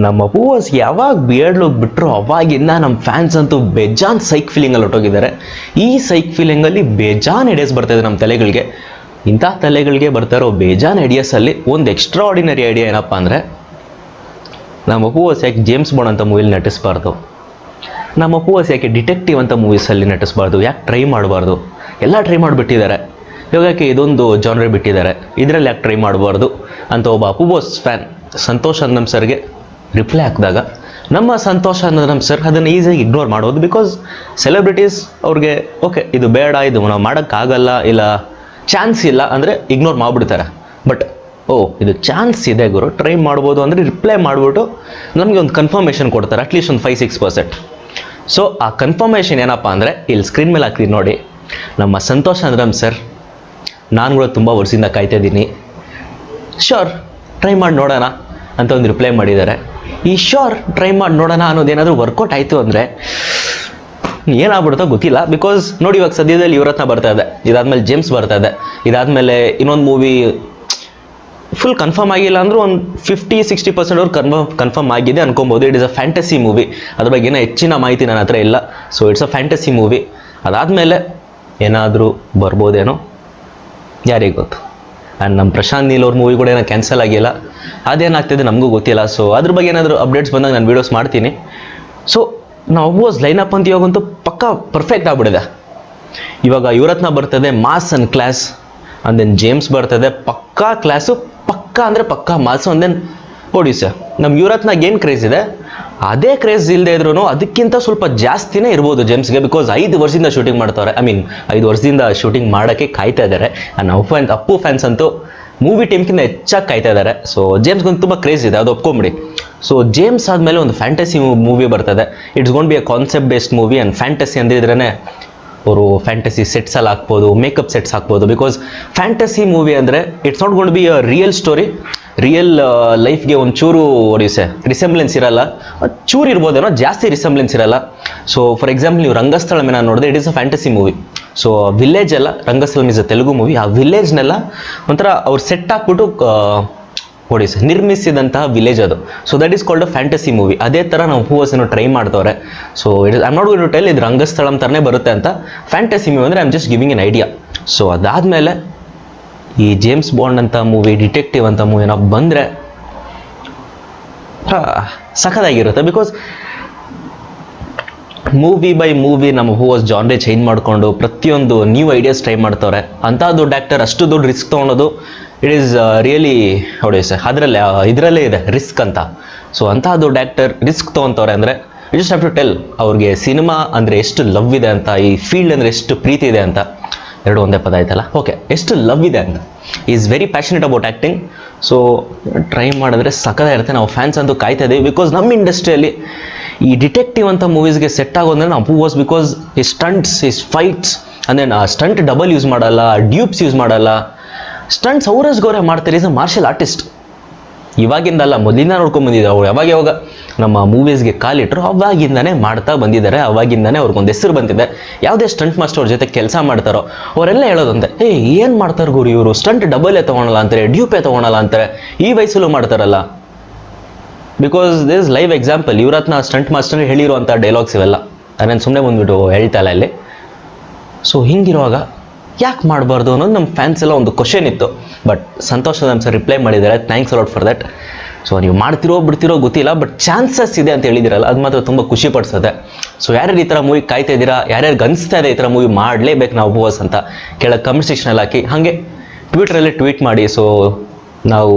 ನಮ್ಮ ಹೂವಸ್ ಯಾವಾಗ beard look ಬಿಟ್ಟರು ಅವಾಗಿಂದ ನಮ್ಮ ಫ್ಯಾನ್ಸ್ ಅಂತೂ ಬೇಜಾನ್ ಸೈಕ್ ಫೀಲಿಂಗಲ್ಲಿ ಹೊಟ್ಟೋಗಿದ್ದಾರೆ. ಈ ಸೈಕ್ ಫೀಲಿಂಗಲ್ಲಿ ಬೇಜಾನ್ ಐಡಿಯಾಸ್ ಬರ್ತಾಯಿದೆ ನಮ್ಮ ತಲೆಗಳಿಗೆ. ಇಂಥ ತಲೆಗಳಿಗೆ ಬರ್ತಾ ಇರೋ ಬೇಜಾನ್ ಐಡಿಯಾಸಲ್ಲಿ ಒಂದು ಎಕ್ಸ್ಟ್ರಾ ಆರ್ಡಿನರಿ ಐಡಿಯಾ ಏನಪ್ಪ ಅಂದರೆ, ನಮ್ಮ ಹೂವಸ್ ಯಾಕೆ ಜೇಮ್ಸ್ ಬಾಂಡ್ ಅಂತ ಮೂವಿಲಿ ನಟಿಸಬಾರ್ದು, ನಮ್ಮ ಹೂವಸ್ ಯಾಕೆ ಡಿಟೆಕ್ಟಿವ್ ಅಂತ ಮೂವೀಸಲ್ಲಿ ನಟಿಸಬಾರ್ದು, ಯಾಕೆ ಟ್ರೈ ಮಾಡಬಾರ್ದು. ಎಲ್ಲ ಟ್ರೈ ಮಾಡಿಬಿಟ್ಟಿದ್ದಾರೆ, ಇವಾಗಕ್ಕೆ ಇದೊಂದು ಜಾನ್ರೆ ಬಿಟ್ಟಿದ್ದಾರೆ, ಇದರಲ್ಲಿ ಯಾಕೆ ಟ್ರೈ ಮಾಡಬಾರ್ದು ಅಂತ ಒಬ್ಬ ಹೂವಸ್ ಫ್ಯಾನ್ ಸಂತೋಷ್ ಅಂದಂ ಸರ್ಗೆ ರಿಪ್ಲೈ ಹಾಕಿದಾಗ, ನಮ್ಮ ಸಂತೋಷ್ ಅಂದಂ ಸರ್ ಅದನ್ನು ಈಸಿಯಾಗಿ ಇಗ್ನೋರ್ ಮಾಡೋದು. ಬಿಕಾಸ್ ಸೆಲೆಬ್ರಿಟೀಸ್ ಅವ್ರಿಗೆ ಓಕೆ ಇದು ಬೇಡ, ಇದು ನಾವು ಮಾಡೋಕ್ಕಾಗಲ್ಲ, ಇಲ್ಲ ಚಾನ್ಸ್ ಇಲ್ಲ ಅಂದರೆ ಇಗ್ನೋರ್ ಮಾಡಿಬಿಡ್ತಾರೆ. ಬಟ್ ಇದು ಚಾನ್ಸ್ ಇದೆ ಗುರು, ಟ್ರೈ ಮಾಡ್ಬೋದು ಅಂದರೆ ರಿಪ್ಲೈ ಮಾಡಿಬಿಟ್ಟು ನಮಗೆ ಒಂದು ಕನ್ಫರ್ಮೇಷನ್ ಕೊಡ್ತಾರೆ, ಅಟ್ಲೀಸ್ಟ್ ಒಂದು 5-6%. ಸೊ ಆ ಕನ್ಫರ್ಮೇಷನ್ ಏನಪ್ಪ ಅಂದರೆ ಇಲ್ಲಿ ಸ್ಕ್ರೀನ್ ಮೇಲೆ ಹಾಕ್ತೀನಿ ನೋಡಿ. ನಮ್ಮ ಸಂತೋಷ್ ಅಂದಂ ಸರ್, ನಾನು ಕೂಡ ತುಂಬ ವರ್ಷದಿಂದ ಕಾಯ್ತಾ ಇದ್ದೀನಿ, ಶ್ಯೂರ್ ಟ್ರೈ ಮಾಡಿ ನೋಡೋಣ ಅಂತ ಒಂದು ರಿಪ್ಲೈ ಮಾಡಿದ್ದಾರೆ. ಈ ಶ್ಯೂರ್ ಟ್ರೈ ಮಾಡಿ ನೋಡೋಣ ಅನ್ನೋದೇನಾದರೂ ವರ್ಕೌಟ್ ಆಯಿತು ಅಂದರೆ ಏನಾಗ್ಬಿಡುತ್ತೋ ಗೊತ್ತಿಲ್ಲ. ಬಿಕಾಸ್ ನೋಡಿ ಇವಾಗ ಸದ್ಯದಲ್ಲಿ ಯುವರತ್ನ ಬರ್ತಾ ಇದೆ, ಇದಾದಮೇಲೆ ಜೇಮ್ಸ್ ಬರ್ತಾ ಇದೆ, ಇದಾದಮೇಲೆ ಇನ್ನೊಂದು ಮೂವಿ ಫುಲ್ ಕನ್ಫರ್ಮ್ ಆಗಿಲ್ಲ ಅಂದರೂ ಒಂದು 50-60% ಅವ್ರು ಕನ್ಫರ್ಮ್ ಆಗಿದೆ ಅನ್ಕೊಬೋದು. It is a fantasy movie, ಅದ್ರ ಬಗ್ಗೆ ಏನೋ ಹೆಚ್ಚಿನ ಮಾಹಿತಿ ನನ್ನ ಹತ್ರ ಇಲ್ಲ. So it's a fantasy movie. ಅದಾದಮೇಲೆ ಏನಾದರೂ ಬರ್ಬೋದೇನೋ, ಯಾರಿಗೆ ಗೊತ್ತು. ಆ್ಯಂಡ್ ನಮ್ಮ ಪ್ರಶಾಂತ್ ನೀಲ್ ಅವ್ರ ಮೂವಿ ಕೂಡ ಏನೋ ಕ್ಯಾನ್ಸಲ್ ಆಗಿಲ್ಲ, ಅದೇನಾಗ್ತಿದೆ ನಮಗೂ ಗೊತ್ತಿಲ್ಲ. ಸೊ ಅದ್ರ ಬಗ್ಗೆ ಏನಾದರೂ ಅಪ್ಡೇಟ್ಸ್ ಬಂದಾಗ ನಾನು ವೀಡಿಯೋಸ್ ಮಾಡ್ತೀನಿ. ಸೊ ನಾವು ವಾಸ್ ಲೈನಪ್ ಅಂತ ಇವಾಗಂತೂ ಪಕ್ಕಾ ಪರ್ಫೆಕ್ಟ್ ಆಗಿಬಿಡಿದೆ. ಇವಾಗ ಯುವರತ್ನ ಬರ್ತದೆ, mass and class. And then James ಬರ್ತದೆ, ಪಕ್ಕಾ ಕ್ಲಾಸು, ಪಕ್ಕಾ ಅಂದರೆ ಪಕ್ಕಾ ಮಾಸು. ಆ್ಯಂಡ್ ದೆನ್ ಸರ್ ನಮ್ಮ ಯುವರತ್ನಾಗ ಏನು ಕ್ರೇಜ್ ಇದೆ ಅದೇ ಕ್ರೇಜ್ ಇಲ್ಲದೆ ಇದ್ರೂ ಅದಕ್ಕಿಂತ ಸ್ವಲ್ಪ ಜಾಸ್ತಿನೇ ಇರ್ಬೋದು ಜೇಮ್ಸ್ಗೆ. ಬಿಕಾಸ್ 5 ವರ್ಷದಿಂದ ಶೂಟಿಂಗ್ ಮಾಡ್ತಾರೆ, 5 ವರ್ಷದಿಂದ ಶೂಟಿಂಗ್ ಮಾಡೋಕ್ಕೆ ಕಾಯ್ತಾ ಇದ್ದಾರೆ. ನಾವು ಅಪ್ಪು ಫ್ಯಾನ್ಸ್ ಅಂತೂ ಮೂವಿ ಟೀಮ್ಗಿಂತ ಹೆಚ್ಚಾಗಿ ಕಾಯ್ತಾ ಇದ್ದಾರೆ. ಸೊ ಜೇಮ್ಸ್ಗೊಂದು ತುಂಬ ಕ್ರೇಜ್ ಇದೆ, ಅದು ಒಪ್ಕೊಂಬಿಡಿ. ಸೊ ಜೇಮ್ಸ್ ಆದಮೇಲೆ ಒಂದು ಫ್ಯಾಂಟಸಿ ಮೂವಿ ಬರ್ತದೆ. It's gonna be a concept based movie. And fantasy ಅಂದಿದ್ರೇ ಅವರು ಫ್ಯಾಂಟಸಿ ಸೆಟ್ಸಲ್ಲಿ ಹಾಕ್ಬೋದು, ಮೇಕಪ್ ಸೆಟ್ಸ್ ಹಾಕ್ಬೋದು. ಬಿಕಾಸ್ ಫ್ಯಾಂಟಸಿ ಮೂವಿ ಅಂದರೆ it's not gonna be a real story, real ಲೈಫ್ಗೆ ಒಂಚೂರು ರಿಸೆಂಬ್ಲೆನ್ಸ್ ಇರಲ್ಲ. ಚೂರು ಇರ್ಬೋದೇನೋ, ಜಾಸ್ತಿ ರಿಸೆಂಬ್ಲೆನ್ಸ್ ಇರಲ್ಲ. ಸೊ ಫಾರ್ ಎಕ್ಸಾಂಪಲ್ ನೀವು ರಂಗಸ್ಥಳಂ ನಾನು ನೋಡಿದೆ, it is a fantasy movie. So village ಎಲ್ಲ, Rangasthalam is a Telugu movie, ಆ ವಿಲೇಜ್ನೆಲ್ಲ ಒಂಥರ ಅವ್ರು ಸೆಟ್ ಹಾಕ್ಬಿಟ್ಟು ನಿರ್ಮಿಸಿದಂತಹ ವಿಲೇಜ್ ಅದು. So that is called a fantasy movie. ಅದೇ ಥರ ನಾವು ಹೂವಸನ್ನು ಟ್ರೈ ಮಾಡ್ತವ್ರೆ. So I am not going to tell ಇದು ರಂಗಸ್ಥಳಂ ಥರನೇ ಬರುತ್ತೆ ಅಂತ. ಫ್ಯಾಂಟಸಿ ಮೂವಿ ಅಂದರೆ I am just giving an idea. So ಅದಾದಮೇಲೆ ಈ ಜೇಮ್ಸ್ ಬಾಂಡ್ ಅಂತ ಮೂವಿ, ಡಿಟೆಕ್ಟಿವ್ ಅಂತ ಮೂವಿ ನಾವು ಬಂದರೆ ಸಖತ್ತಾಗಿರುತ್ತೆ. ಬಿಕಾಸ್ ಮೂವಿ ಬೈ ಮೂವಿ ನಮ್ಮ ಹೂವಸ್ ಜಾನ್ರೆ ಚೇಂಜ್ ಮಾಡಿಕೊಂಡು ಪ್ರತಿಯೊಂದು ನ್ಯೂ ಐಡಿಯಾಸ್ ಟ್ರೈ ಮಾಡ್ತವ್ರೆ. ಅಂಥ ದೊಡ್ಡ ಆ್ಯಕ್ಟರ್ ಅಷ್ಟು ದೊಡ್ಡ ರಿಸ್ಕ್ ತೊಗೊಳೋದು ಇಟ್ ಈಸ್ ರಿಯಲಿ ಇದರಲ್ಲೇ ಇದೆ ರಿಸ್ಕ್ ಅಂತ. ಸೊ ಅಂತಹ ದೊಡ್ಡ ಆ್ಯಕ್ಟರ್ ರಿಸ್ಕ್ ತೊಗೊತವ್ರೆ ಅಂದರೆ you just have to tell ಅವ್ರಿಗೆ ಸಿನಿಮಾ ಅಂದರೆ ಎಷ್ಟು ಲವ್ ಇದೆ ಅಂತ, ಈ ಫೀಲ್ಡ್ ಅಂದರೆ ಎಷ್ಟು ಪ್ರೀತಿ ಇದೆ ಅಂತ. ಎರಡು ಒಂದೇ ಪದ ಆಯ್ತಲ್ಲ, ಓಕೆ, ಎಷ್ಟು ಲವ್ ಇದೆ ಅಂತ. Is very passionate about acting. So try ಮಾಡಿದ್ರೆ ಸಖತ್ತಾಗಿರುತ್ತೆ. ನಾವು ಫ್ಯಾನ್ಸ್ ಅಂತೂ ಕಾಯ್ತಾ ಇದ್ದೀವಿ. ಬಿಕಾಸ್ ನಮ್ಮ ಇಂಡಸ್ಟ್ರಿಯಲ್ಲಿ ಈ ಡಿಟೆಕ್ಟಿವ್ ಅಂತ ಮೂವೀಸ್ಗೆ ಸೆಟ್ ಆಗೋದಂದ್ರೆ ನಾವು ಹೂವಸ್. ಬಿಕಾಸ್ ಈ ಸ್ಟಂಟ್ಸ್, ಈ ಫೈಟ್ಸ್ ಅಂದರೆ ಸ್ಟಂಟ್ ಡಬಲ್ ಯೂಸ್ ಮಾಡಲ್ಲ, ಡ್ಯೂಪ್ಸ್ ಯೂಸ್ ಮಾಡಲ್ಲ, ಸ್ಟಂಟ್ಸ್ ಅವರಸ್ಗೋರೆ ಮಾಡ್ತಾರೆ. Is a martial artist. ಇವಾಗಿಂದಲ್ಲ, ಮೊದಲಿಂದ ನೋಡ್ಕೊಂಡ್ಬಂದಿದ್ದಾರೆ ಅವ್ರು. ಯಾವಾಗ ನಮ್ಮ ಮೂವೀಸ್ಗೆ ಕಾಲಿಟ್ಟರು ಅವಾಗಿಂದನೇ ಮಾಡ್ತಾ ಬಂದಿದ್ದಾರೆ. ಅವಾಗಿಂದನೇ ಅವ್ರಿಗೊಂದು ಹೆಸರು ಬಂದಿದೆ. ಯಾವುದೇ ಸ್ಟಂಟ್ ಮಾಸ್ಟರ್ ಅವ್ರ ಜೊತೆ ಕೆಲಸ ಮಾಡ್ತಾರೋ ಅವರೆಲ್ಲ ಹೇಳೋದಂತೆ, ಏನು ಮಾಡ್ತಾರೆ ಗುರು ಇವರು, ಸ್ಟಂಟ್ ಡಬಲೇ ತೊಗೊಳಲ್ಲ ಅಂತಾರೆ, ಡ್ಯೂಪೇ ತೊಗೊಳಲ್ಲ ಅಂತಾರೆ, ಈ ವಯಸ್ಸಲ್ಲೂ ಮಾಡ್ತಾರಲ್ಲ. Because this is live example. Yuvarathna stunt master ಹೇಳಿರುವಂಥ ಡೈಲಾಗ್ಸ್ ಇವೆಲ್ಲ ಅದನ್ನು ಸುಮ್ಮನೆ ಬಂದ್ಬಿಟ್ಟು ಹೇಳ್ತಾಯಿಲ್ಲ ಇಲ್ಲಿ. ಸೊ ಹಿಂಗಿರುವಾಗ ಯಾಕೆ ಮಾಡಬಾರ್ದು ಅನ್ನೋದು ನಮ್ಮ ಫ್ಯಾನ್ಸ್ ಎಲ್ಲ ಒಂದು ಕ್ವಶನ್ ಇತ್ತು. ಬಟ್ ಸಂತೋಷ್ ಅಂದಂ ಸರ್ ರಿಪ್ಲೈ ಮಾಡಿದ್ದಾರೆ, thanks a lot for that. So ನೀವು ಮಾಡ್ತಿರೋ ಬಿಡ್ತಿರೋ ಗೊತ್ತಿಲ್ಲ, ಬಟ್ ಚಾನ್ಸಸ್ ಇದೆ ಅಂತ ಹೇಳಿದಿರಲ್ಲ, ಅದು ಮಾತ್ರ ತುಂಬ ಖುಷಿ ಪಡಿಸುತ್ತೆ. ಸೊ ಯಾರ್ಯಾರು ಈ ಥರ ಮೂವಿ ಕಾಯ್ತಾ ಇದ್ದೀರಾ, ಯಾರ್ಯಾರಿಗೆ ಅನಿಸ್ತಾ ಇದೆ ಈ ಥರ ಮೂವಿ ಮಾಡಲೇಬೇಕು ನಾವು ಹೂವಸ್ ಅಂತ, ಕೆಳಗೆ ಕಮೆಂಟ್ ಸೆಕ್ಷನಲ್ಲಿ ಹಾಕಿ, ಹಾಗೆ ಟ್ವಿಟ್ರಲ್ಲಿ ಟ್ವೀಟ್ ಮಾಡಿ. ಸೊ ನಾವು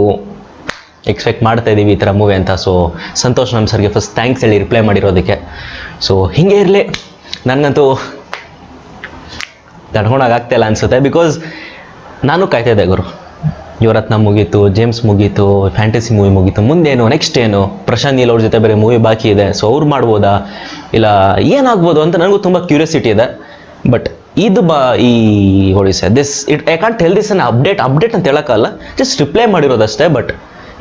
ಎಕ್ಸ್ಪೆಕ್ಟ್ ಮಾಡ್ತಾ ಇದ್ದೀವಿ ಈ ಥರ ಮೂವಿ ಅಂತ. ಸೊ ಸಂತೋಷ್ ಅಂದಂ ಸರ್ಗೆ ಫಸ್ಟ್ ಥ್ಯಾಂಕ್ಸ್ ಹೇಳಿ ರಿಪ್ಲೈ ಮಾಡಿರೋದಕ್ಕೆ. ಸೊ ಹೀಗೆ ಇರಲಿ, ನನಗಂತೂ ತಡ್ಕೊಳಕ್ಕಾಗ್ತಾಯಿಲ್ಲ ಅನಿಸುತ್ತೆ. ಬಿಕಾಸ್ ನಾನು ಕಾಯ್ತಾ ಇದ್ದೆ ಗುರು, ಯುವರತ್ನ ಮುಗೀತು, ಜೇಮ್ಸ್ ಮುಗೀತು, ಫ್ಯಾಂಟಸಿ ಮೂವಿ ಮುಗೀತು, ಮುಂದೇನು, ನೆಕ್ಸ್ಟ್ ಏನು, ಪ್ರಶಾಂತ್ ನೀಲ್ ಅವ್ರ ಜೊತೆ ಬೇರೆ ಮೂವಿ ಬಾಕಿ ಇದೆ. ಸೊ ಅವ್ರು ಮಾಡ್ಬೋದಾ, ಇಲ್ಲ ಏನಾಗ್ಬೋದು ಅಂತ ನನಗೂ ತುಂಬ ಕ್ಯೂರಿಯಾಸಿಟಿ ಇದೆ. ಬಟ್ ಇದು ಈ this I can't tell this an update ಅಂತ ಹೇಳೋಕ್ಕಲ್ಲ, ಜಸ್ಟ್ ರಿಪ್ಲೈ ಮಾಡಿರೋದಷ್ಟೇ. ಬಟ್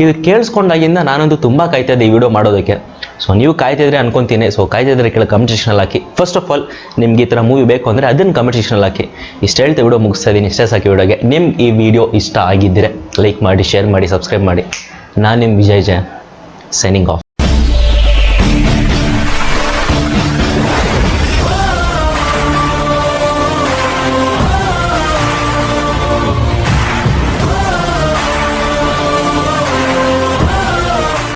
ಇದು ಕೇಳಿಸ್ಕೊಂಡಾಗಿಂದ ನಾನಂತೂ ತುಂಬ ಕಾಯ್ತಾ ಇದ್ದೆ ಈ ವಿಡಿಯೋ ಮಾಡೋದಕ್ಕೆ. ಸೊ ನೀವು ಕಾಯ್ತಿದ್ರೆ ಅನ್ಕೊತೀನಿ. ಸೊ ಕಾಯ್ತಿದ್ರೆ ಕೆಳಗೆ ಕಮೆಂಟ್ ಸೆಕ್ಷನಲ್ಲಿ ಹಾಕಿ. ಫಸ್ಟ್ ಆಫ್ ಆಲ್ ನಿಮ್ಗೆ ಈ ಥರ ಮೂವಿ ಬೇಕು ಅಂದರೆ ಅದನ್ನು ಕಮೆಂಟ್ ಸೆಕ್ಷನಲ್ಲಿ ಹಾಕಿ. ಇಷ್ಟು ಹೇಳ್ತಾ ವಿಡಿಯೋ ಮುಗಿಸ್ತಾ ಇದ್ದೀನಿ. ಇಷ್ಟೇ ಸಾಕಿ ವಿಡಿಯೋಗೆ. ನಿಮ್ಗೆ ಈ ವಿಡಿಯೋ ಇಷ್ಟ ಆಗಿದ್ದರೆ ಲೈಕ್ ಮಾಡಿ, ಶೇರ್ ಮಾಡಿ, ಸಬ್ಸ್ಕ್ರೈಬ್ ಮಾಡಿ. ನಾನು ನಿಮ್ಮ ವಿಜಯ್ ಜೈನ್, ಸೈನಿಂಗ್ ಆಫ್.